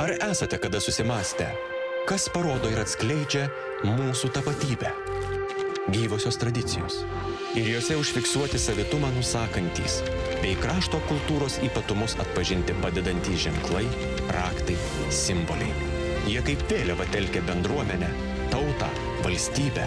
Ar esate kada susimąstę, kas parodo ir atskleidžia mūsų tapatybę? Gyvosios tradicijos. Ir jose užfiksuoti savitumą nusakantys, bei krašto kultūros ypatumus atpažinti padedantys ženklai, raktai, simboliai. Jie kaip vėliava telkia bendruomenę, tautą, valstybę.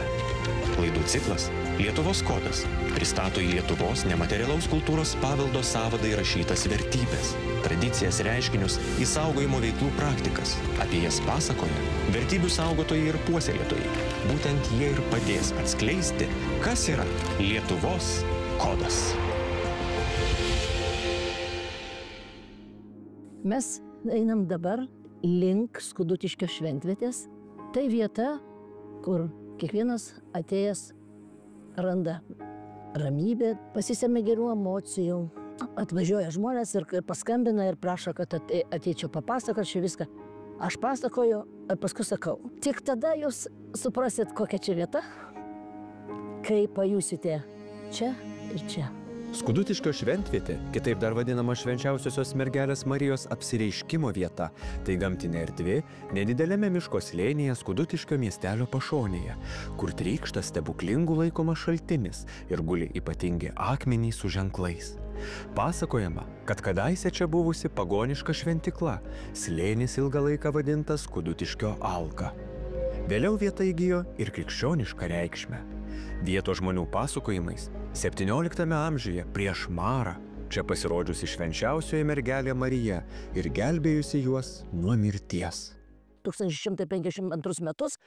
Laidų ciklas Lietuvos kodas pristato į Lietuvos nematerialaus kultūros paveldo sąvadą įrašytas vertybės, tradicijas, reiškinius, išsaugojimo veiklų praktikas. Apie jas pasakoja vertybių saugotojai ir puoselėtojai. Būtent jie ir padės atskleisti, kas yra Lietuvos kodas. Mes einam dabar link Skudutiškio šventvietės. Tai vieta, kur kiekvienas atėjęs randa ramybę, pasisemia gerų emocijų. Atvažiuoja žmonės ir paskambina ir prašo, kad ateičiau papasakot čia viską. Aš pasakoju, ir paskui sakau. Tik tada jūs suprasit, kokia čia vieta, kai pajusite čia ir čia. Skudutiškio šventvietė, kitaip dar vadinama Švenčiausiosios mergelės Marijos apsireiškimo vieta, tai gamtinė erdvė nedidelėme miško slėnyje Skudutiškio miestelio pašonėje, kur trykšta stebuklingų laikomas šaltinis ir guli ypatingi akmenys su ženklais. Pasakojama, kad kadaise čia buvusi pagoniška šventikla, slėnis ilgą laiką vadintas Skudutiškio alka. Vėliau vieta įgijo ir krikščionišką reikšmę. Vietos žmonių pasakojimais 17 amžiuje prieš Marą čia pasirodžiusi švenčiausioji mergelė Marija ir gelbėjusi juos nuo mirties. 1152 metus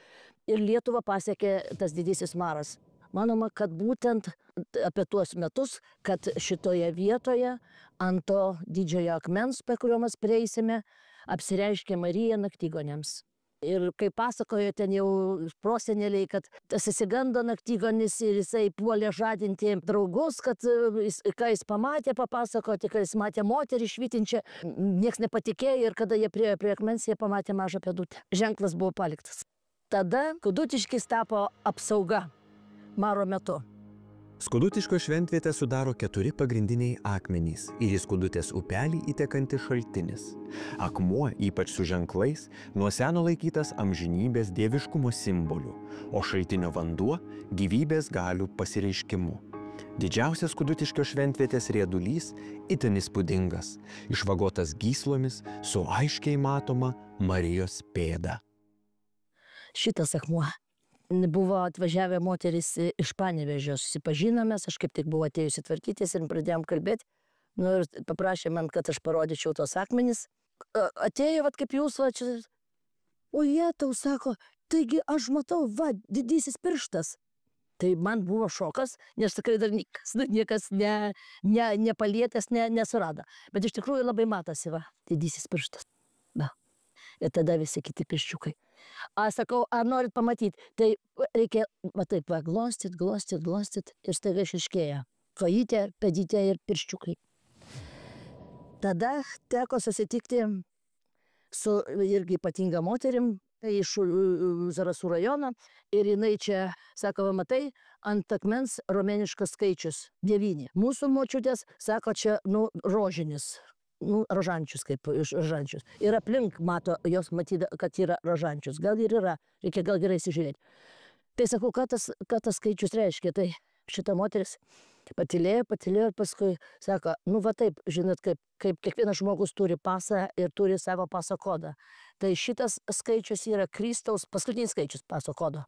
ir Lietuvą pasiekė tas didysis Maras. Manoma, kad būtent apie tuos metus, kad šitoje vietoje ant to didžiojo akmens, prie kurio mes prieisime, apsireiškė Marija naktigonėms. Ir kaip pasakojo ten jau proseneliai, kad tas įsigando naktigonis ir jisai puolė žadinti draugus, kad ką jis pamatė papasakoti, kad jis matė moterį švytinčią, nieks nepatikėjo ir kada jie priėjo prie akmens, jie pamatė mažą pėdutę. Ženklas buvo paliktas. Tada Skudutiškis tapo apsauga Maro metu. Skudutiškio šventvietę sudaro 4 pagrindiniai akmenys ir į Skudutės upelį įtekantis šaltinis. Akmuo, ypač su ženklais, nuo seno laikytas amžinybės dieviškumo simboliu, o šaltinio vanduo gyvybės galių pasireiškimu. Didžiausias Skudutiškio šventvietės riedulys itin įspūdingas, išvagotas gyslomis su aiškiai matoma Marijos pėda. Šitas akmuo. Buvo atvažiavę moteris iš Panevėžio, susipažinomės, aš kaip tik buvau atėjusi tvarkytis ir pradėjom kalbėti. Nu ir paprašė man, kad aš parodyčiau tos akmenis. Atėjo, vat kaip jūs, va čia. O jie tau sako, taigi aš matau, va, didysis pirštas. Tai man buvo šokas, nes tikrai dar niekas nepalietęs, nesurado. Bet iš tikrųjų labai matosi, va, didysis pirštas. Va. Ir tada visi kiti pirščiukai. Aš sakau, ar norit pamatyti? Tai reikia, va taip, va, glostyt ir staiga išaiškėja. Kojytė, pėdytė ir pirščiukai. Tada teko susitikti su irgi ypatinga moterim, iš Zarasų rajono, ir jinai čia, sako, va, matai, ant akmens romėniškas skaičius 9. Mūsų močiutės, sako, čia, nu, rožinis. Nu, rožančius, kaip iš rožančius. Ir aplink mato, jos matyda, kad yra rožančius. Gal ir yra, reikia gal gerai įsižiūrėti. Tai sakau, ką tas skaičius reiškia. Tai šita moteris patylėjo ir paskui sako, nu va taip, žinot, kaip kiekvienas žmogus turi pasą ir turi savo paso kodą. Tai šitas skaičius yra Kristaus paskutinis skaičius paso kodo.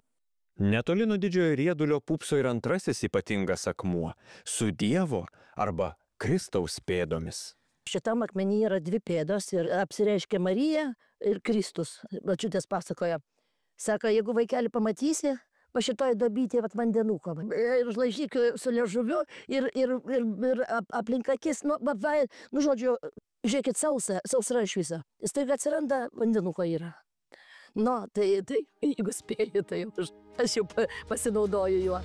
Netoli nuo didžiojo riedulio pūpso ir antrasis ypatingas akmuo su Dievo arba Kristaus pėdomis. Šitam akmenyje yra 2 pėdos ir apsireiškia Marija ir Kristus. Močiutės pasakoja. Sako, jeigu vaikelį pamatysi, va šitoj dobytė vandenuko. Ir laižyk su liežuviu ir aplink akis, nu žodžiu, žiūrėkit, sausra iš viso. Jis taigi atsiranda, vandenuko yra. Nu, tai jeigu spėju, tai aš jau pasinaudoju juo.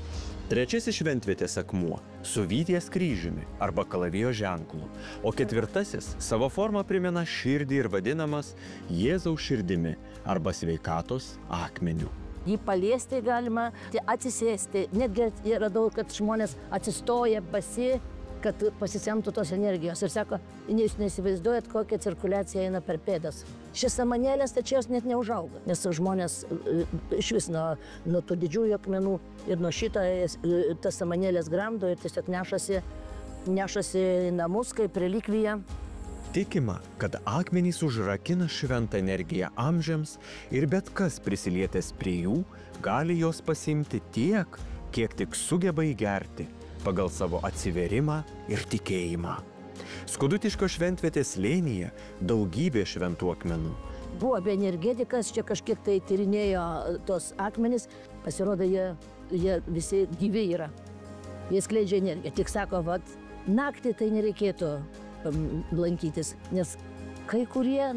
Trečiasis šventvietės akmuo su vyties kryžiumi arba kalavijo ženklu, o 4. savo formą primena širdį ir vadinamas Jėzaus širdimi arba sveikatos akmeniu. Jį paliesti galima, atsisėsti. Netgi radau, kad žmonės atsistoja basi kad pasisemtų tos energijos. Ir sako, jūs neįsivaizduojat, kokia cirkuliacija eina per pėdas. Šias samanėlės, tačiau jos net neužauga, nes žmonės iš vis nuo tų didžiųjų akmenų ir nuo šito tas samanėlės gramdo ir tiesiog nešasi į namus kaip relikvija. Tikima, kad akmenys užrakina šventą energiją amžiams ir bet kas prisilietęs prie jų gali jos pasiimti tiek, kiek tik sugeba įgerti pagal savo atsiverimą ir tikėjimą. Skudutiškio šventvietės slėnyje daugybė šventų akmenų. Buvo bioenergetikas, čia kažkiek tai tyrinėjo tos akmenys, pasirodo, jie visi gyvi yra. Jie skleidžia energiją. Tik sako, vat, naktį tai nereikėtų lankytis, nes kai kurie,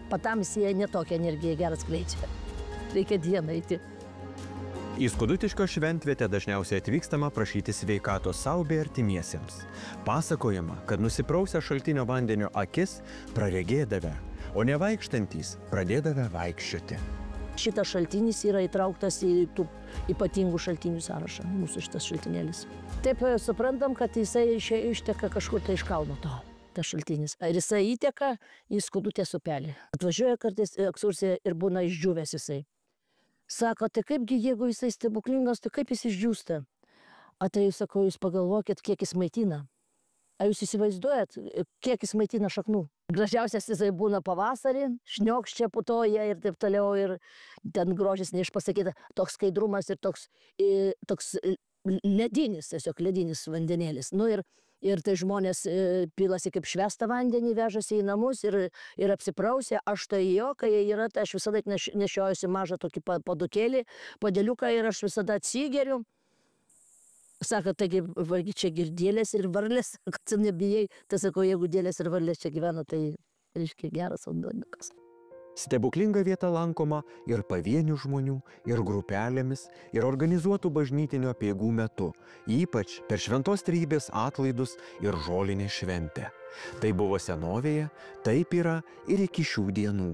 patamsyje netokią energiją gerą skleidžia. Reikia dieną eiti. Į Skudutiškio šventvietę dažniausiai atvykstama prašyti sveikatos sau bei artimiesiems. Pasakojama, kad nusiprausę šaltinio vandenio akis praregėdavę, o nevaikštantys pradėdavę vaikščioti. Šitas šaltinis yra įtrauktas į tų ypatingų šaltinių sąrašą, mūsų šitas šaltinėlis. Taip suprantam, kad jisai išteka kažkur tai iš kalno tas šaltinis. Ir jisai įteka į Skudutės upelį. Atvažiuoja kartais ekskursija ir būna išdžiūvęs jisai. Sako, tai kaipgi, jeigu jisai stebuklingas, tai kaip jis išdžiūsta? O tai, sakau, jūs pagalvokit, kiek jis maitina. Ar jūs įsivaizduojat, kiek jis maitina šaknų? Gražiausias jisai būna pavasarį, šniokščia putoja ir taip toliau, ir ten grožis neišpasakyta, toks skaidrumas ir toks ledinis, tiesiog ledinis vandenėlis. Nu ir tai žmonės pilasi kaip švestą vandenį, vežasi į namus ir apsiprausia. Aš tai jo, kai jie yra, tai aš visada nešiojusi mažą tokį padukėlį, padėliuką ir aš visada atsigeriu. Sako, taigi, čia girdėlės ir varlės, kad tu nebijai. Tai sako, jeigu dėlės ir varlės čia gyvena, tai reiškia geras vandukas. Stebuklinga vieta lankoma ir pavienių žmonių, ir grupelėmis, ir organizuotų bažnytinio apeigų metu, ypač per Šventos Trejybės atlaidus ir žolinę šventę. Tai buvo senovėje, taip yra ir iki šių dienų.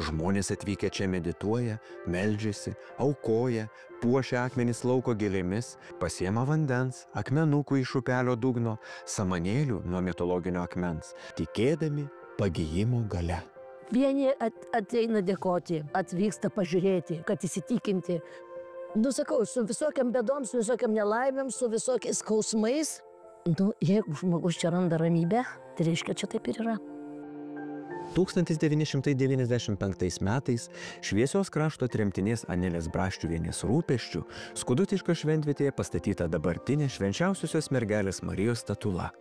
Žmonės atvykę čia medituoja, meldžiasi, aukoja, puošia akmenis lauko gėlėmis, pasiema vandens, akmenukų iš upelio dugno, samanėlių nuo mitologinio akmens, tikėdami pagijimo gale. Vieni ateina dėkoti, atvyksta pažiūrėti, kad įsitikinti. Nu, sakau, su visokiam bėdom, su visokiam nelaimėm, su visokiais skausmais. Nu, jeigu žmogus čia randa ramybę, tai reiškia, čia taip ir yra. 1995 metais šviesios krašto tremtinės Anelės Braščiuvienės rūpesčių Skudutiškio šventvietėje pastatyta dabartinė Švenčiausiosios mergelės Marijos statula.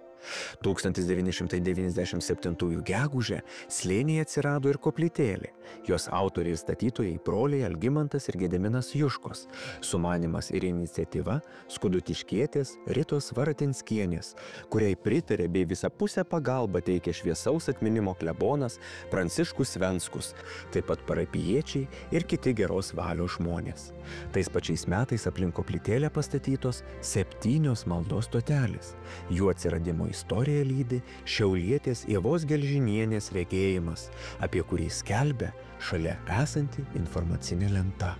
1997 gegužę slėnyje atsirado ir koplytėlė. Jos autoriai ir statytojai broliai Algimantas ir Gediminas Juškos. Sumanymas ir iniciatyva skudutiškietės Ritos Varatinskienės, kuriai pritarė bei visapusę pagalbą teikė šviesaus atminimo klebonas Pranciškus Svenskus, taip pat parapijiečiai ir kiti geros valios žmonės. Tais pačiais metais aplink koplytėlę pastatytos 7 maldos stotelės. Jų atsiradimo istoriją lydi šiaulietės Ievos Gelžinienės regėjimas, apie kurį skelbia šalia esanti informacinė lenta.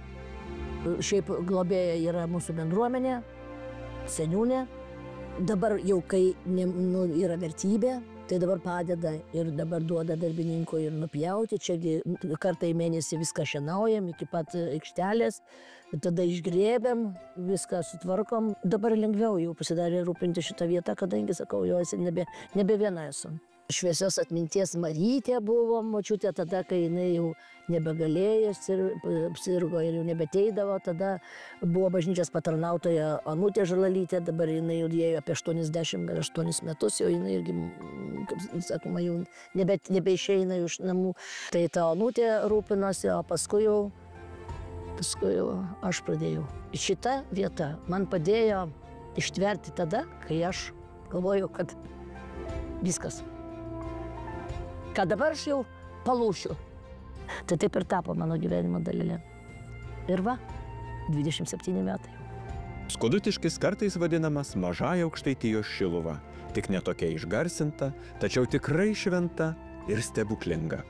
Šiaip globėja yra mūsų bendruomenė, seniūnė. Dabar jau kai yra vertybė, tai dabar padeda ir dabar duoda darbininkui ir nupjauti. Čiagi kartą į mėnesį viską šienaujam iki pat aikštelės, tada išgrėbėm, viską sutvarkom. Dabar lengviau jau pasidarė rūpinti šitą vietą, kadangi, sakau, jau nebe viena esu. Šviesios atminties Marytė buvo močiutė tada, kai jinai jau nebegalėjo, sirgo ir jau nebeteidavo. Tada buvo bažnyčios patarnautoja Onutė Žalalytė, dabar jinai jau dėjo apie 88 metus, jau jinai irgi, kaip sakoma, jau nebeišeina iš namų. Tai ta Onutė rūpinosi, o paskui jau aš pradėjau. Šita vieta man padėjo ištverti tada, kai aš galvojau, kad viskas. Kad dabar aš jau palūšiu. Tai taip ir tapo mano gyvenimo dalelė. Ir va, 27 metai. Skudutiškis kartais vadinamas Mažąja Aukštaitijos Šiluva. Tik netokia išgarsinta, tačiau tikrai šventa ir stebuklinga.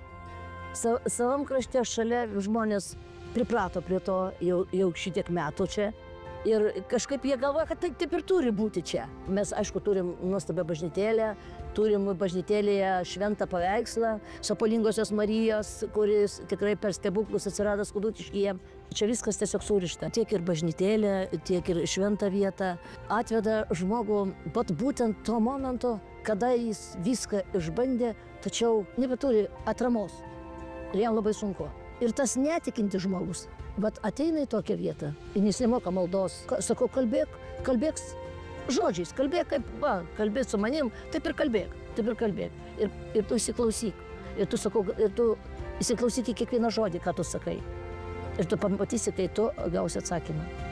Savam krašte šalia žmonės priprato prie to jau šitiek metų čia. Ir kažkaip jie galvoja, kad taip ir turi būti čia. Mes, aišku, turim nuostabią bažnytėlę, turim bažnytėlėje šventą paveikslą Sopolingosios Marijos, kuris tikrai per stebuklus atsirado Skudutiškyje. Čia viskas tiesiog surišta. Tiek ir bažnytėlė, tiek ir šventą vietą atveda žmogų būtent to momento, kada jis viską išbandė, tačiau nebeturi atramos. Ir jam labai sunku. Ir tas netikintis žmogus, ateina į tokią vietą, ir jis nemoka maldos. Sakau, kalbėk žodžiais, kalbėk su manim, taip ir kalbėk. Ir tu įsiklausyk. Ir tu įsiklausyk į kiekvieną žodį, ką tu sakai. Ir tu pamatysi, kai tu gausi atsakymą.